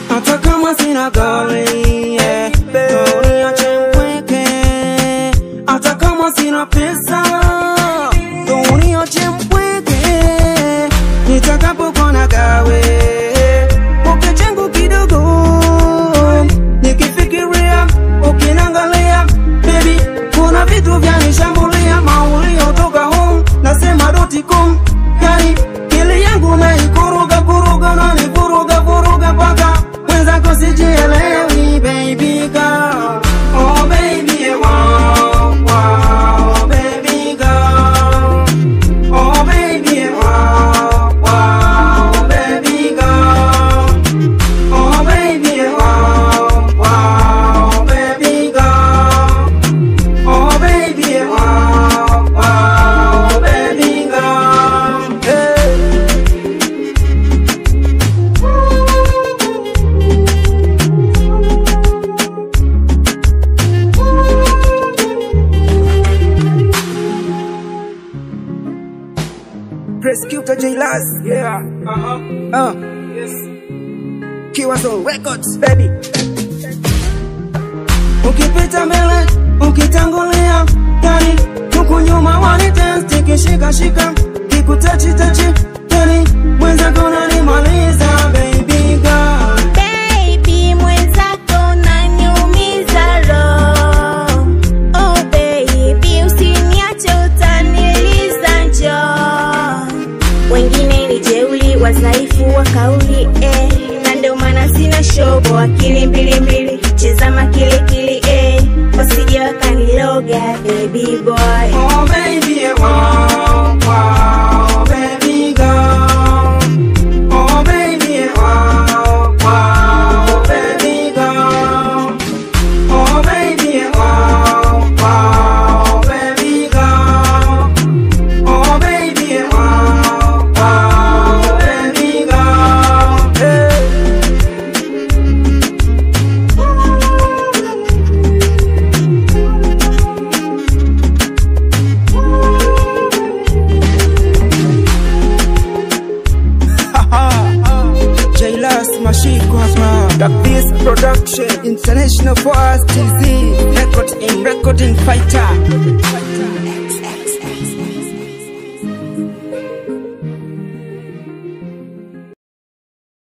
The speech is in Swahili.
Hata kama sina gari, uniache mpweke. Hata kama sina pesa, uniache mpweke. Nitakapokona gawe poke changu kidogo, nikifikiria ukinangalia, baby kuna vitu vya nishambulia. Maulio toka home, nasema .com. Yani kili yangu na ikuruga kuruga na nivuruga vuruga paka wenzako sijielewi, baby girl. Oh baby, wow, wow, baby girl. Oh baby, wow, wow, baby girl. Oh baby, wow, wow, baby girl. Oh baby, wow, wow, baby girl. Hey. Prosecutor Jailaz, yeah, yes, Kiwazo Records, baby. Ukipita mbele, ukitangulia, yani huku nyuma wanitest, kishika shika, kikutachi tachi, yani mwenzako unanimaliza, baby girl. Baby, mwenzako unaniumiza roho. Oh baby, usiniache utaniliza njoo. Wengine ni jeuli, wazaifu wa kauli, na ndio maana sina shobo, akili mbili mbili, cheza makili kili, wasije wakaniloga, baby boy. Oh baby, wow, wow, baby girl. Oh baby, wow, wow, baby girl. Oh baby, wow, wow, baby girl. Oh baby, wow, wow, baby girl. Hey. Jailaz Mashiko hapa. The Beast Production International Force TZ Recording Fighter.